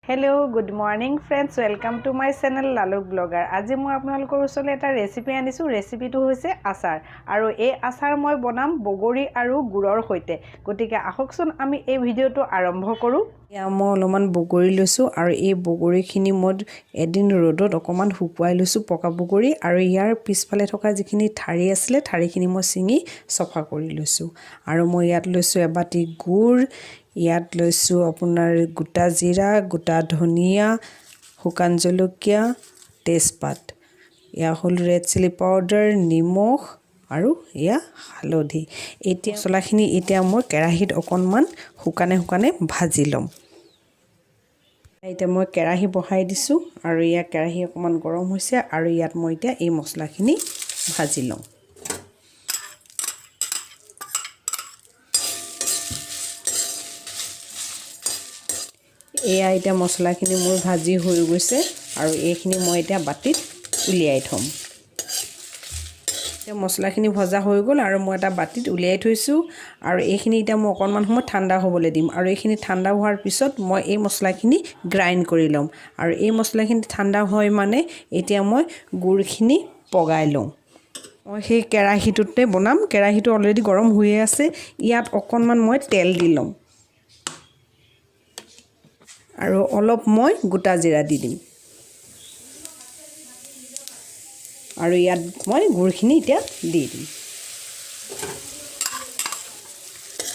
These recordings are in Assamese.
Hello, good morning friends. Welcome to my channel Laluk Blogger. আজি মই আপোনালোকৰ ওচৰলৈ এটা ৰেচিপি আনিছো। ৰেচিপিটো হৈছে আচাৰ আৰু এই আচাৰ মই বনাম বগৰী আৰু গুড়ৰ সৈতে। গতিকে আহকচোন আমি এই ভিডিওটো আৰম্ভ কৰো। মই অলপমান বগৰী লৈছো আৰু এই বগৰীখিনি মই এদিন ৰ'দত অকমান শুকুৱাই লৈছো পকা বগৰী আৰু ইয়াৰ পিছফালে থকা যিখিনি ঠাৰি আছিল ঠাৰিখিনি মই ছিঙি সফা কৰি লৈছো আৰু মই ইয়াত লৈছো এবাটি গুড় ইয়াত লৈছো আপোনাৰ গোটা জিৰা গোটা ধনিয়া শুকান জলকীয়া তেজপাত ইয়া হল ৰেড চিলি পাউডাৰ নিমখ আৰু ইয়া হালধি এতিয়া মছলাখিনি এতিয়া মই কেৰাহীত অকনমান শুকানে ভাজি লম এতিয়া মই কেৰাহী বহাই দিছো আৰু ইয়া কেৰাহী অকনমান গৰম হৈছে আৰু ইয়াত মই এতিয়া এই মছলাখিনি ভাজি লম এয়া এতিয়া মছলাখিনি মোৰ ভাজি হৈ গৈছে আৰু এইখিনি মই এতিয়া বাটিত উলিয়াই থম এতিয়া মছলাখিনি ভজা হৈ গ'ল আৰু মই এটা বাটিত উলিয়াই থৈছো আৰু এইখিনি এতিয়া মই অকনমান সময় ঠাণ্ডা হ'বলৈ দিম আৰু এইখিনি ঠাণ্ডা হোৱাৰ পিছত মই এই মছলাখিনি গ্ৰাইণ্ড কৰি লম আৰু এই মছলাখিনি ঠাণ্ডা হয় মানে এতিয়া মই গুড়খিনি পগাই লম মই সেই কেৰাহীটোতে বনাম কেৰাহীটো অলৰেডি গৰম হৈ আছে ইয়াত অকনমান মই তেল দি লম আৰু অলপ মই গোটা জিৰা দি দিম আৰু ইয়াত মই গুড়খিনি এতিয়া দি দিম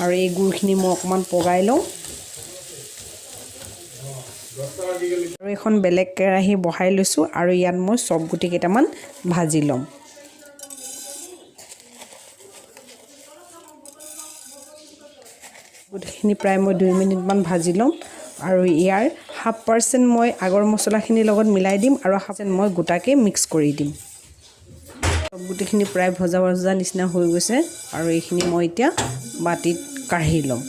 আৰু এই গুড়খিনি মই অকমান পগাই লওঁ আৰু এখন বেলেগ কেৰাহী বহাই লৈছো আৰু ইয়াত মই সব গুটি কেইটামান ভাজি লম গুটিখিনি প্ৰায় মই 2 মিনিট মান ভাজি লম আৰু ইয়াৰ 1/2% মই আগৰ মছলাখিনিৰ লগত মিলাই দিম আৰু 1/2% মই গোটাকে মিক্স কৰি দিম সব গুটিখিনি প্ৰায় ভজা নিচিনা হৈ গৈছে আৰু এইখিনি মই এতিয়া বাটিত কাঢ়ি লম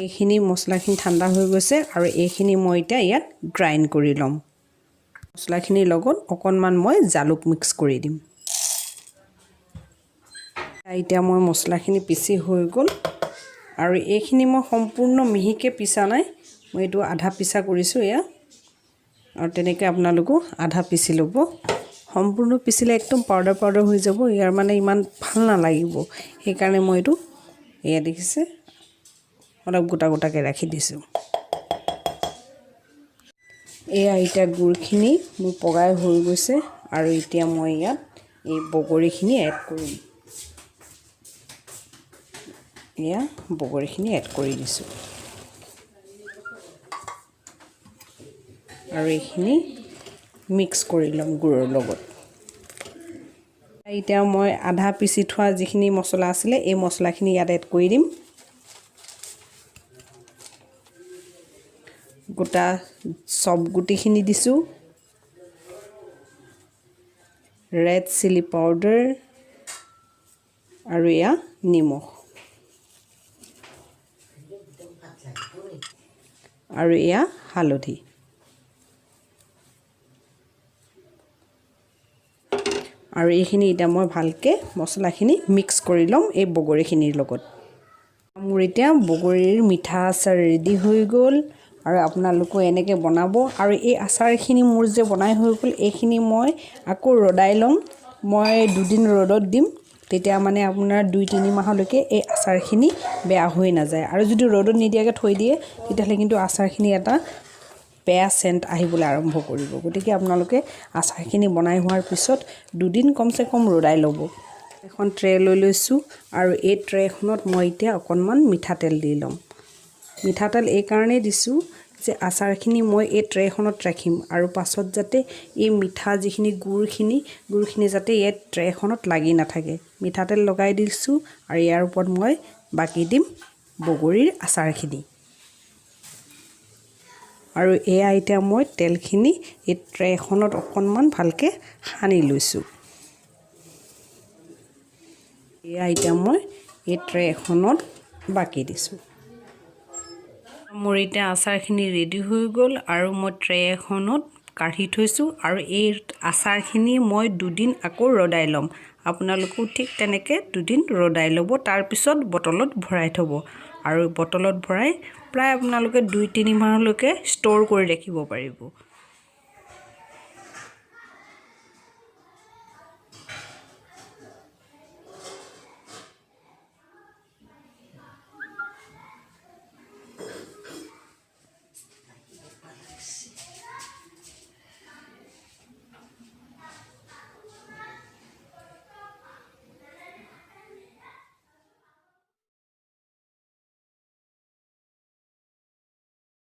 এইখিনি মছলাখিনি ঠাণ্ডা হৈ গৈছে আৰু এইখিনি মই এতিয়া ইয়াত গ্ৰাইণ্ড কৰি লম মছলাখিনিৰ লগত অকনমান মই জালুক মিক্স কৰি দিম এতিয়া মই মছলাখিনি পিছি হৈ গ'ল আৰু এইখিনি মই সম্পূৰ্ণ মিহিকে পিছা নাই মই এটো আধা পিছা কৰিছো এয়া আৰু তেনেকৈ আপোনালোকো আধা পিছি ল'ব সম্পূৰ্ণ পিছিলে একদম পাউডাৰ হৈ যাব ইয়াৰ মানে ইমান ভাল নালাগিব সেই কাৰণে মই এটো এয়া দেখিছে অলপ গোটাকে ৰাখি দিছো এয়া এতিয়া গুড়খিনি মোৰ পগাই হৈ গৈছে আৰু এতিয়া মই ইয়াত এই বগৰীখিনি এড কৰিম এয়া বগৰীখিনি এড কৰি দিছো আৰু এইখিনি মিক্স কৰি লম গুড়ৰ লগত এতিয়া মই আধা পিছি থোৱা যিখিনি মছলা আছিল এই মছলাখিনি ইয়াত এড কৰি দিম গোটা সব গুটিখিনি দিছো ৰেড চিলি পাউডাৰ আৰু ইয়া নিমখ আৰু ইয়া হালধি আৰু এইখিনি এটা মই ভালকে মছলাখিনি মিক্স কৰি লম এই বগৰীখিনিৰ লগত মোৰ এতিয়া বগৰীৰ মিঠা আচাৰ ৰেডি হৈ গ'ল আৰু আপোনালোকে এনেকৈ বনাব আৰু এই আচাৰখিনি মোৰ যে বনাই হৈ গ'ল এইখিনি মই আকৌ ৰদাই লম মই 2 দিন ৰদত দিম তেতিয়া মানে আপোনাৰ 2-3 মাহলৈকে এই আচাৰখিনি বেয়া হৈ নাযায় আৰু যদি ৰদত নিদিয়াকে থৈ দিয়ে তেতিয়াহলে কিন্তু আচাৰখিনি এটা বেয়া সেন্ট আহিবলৈ আৰম্ভ কৰিব গতিকে আপোনালোকে আচাৰখিনি বনাই হোৱাৰ পিছত 2 দিন কমসে কম ৰদাই ল'ব এখন ট্ৰে লৈ লৈছো আৰু এই ট্ৰেখনত মই এতিয়া অকনমান মিঠাতেল দি লম মিঠাতেল এই কাৰণে দিছো যে আচাৰখিনি মই এই ট্ৰেখনত ৰাখিম আৰু পাছত যাতে এই মিঠা যিখিনি গুড়খিনি যাতে এই ট্ৰেখনত লাগি নাথাকে মিঠাতেল লগাই দিছো আৰু ইয়াৰ ওপৰত মই বাকি দিম বগৰীৰ আচাৰখিনি আৰু এই আইটা মই তেলখিনি এই ট্ৰেখনত অকনমান ভালকে সানি লৈছো এই আইটা মই এই ট্ৰেখনত বাকি দিছো মোৰ এতিয়া আচাৰখিনি ৰেডি হৈ গ'ল আৰু মই ট্ৰে এখনত কাঢ়ি থৈছো আৰু এই আচাৰখিনি মই 2 দিন আকৌ ৰদাই লম আপোনালোকো ঠিক তেনেকৈ 2 দিন ৰদাই ল'ব তাৰ পিছত বটলত ভৰাই থব আৰু বটলত ভৰাই প্ৰায় আপোনালোকে 2-3 মাহলৈকে ষ্ট'ৰ কৰি ৰাখিব পাৰিব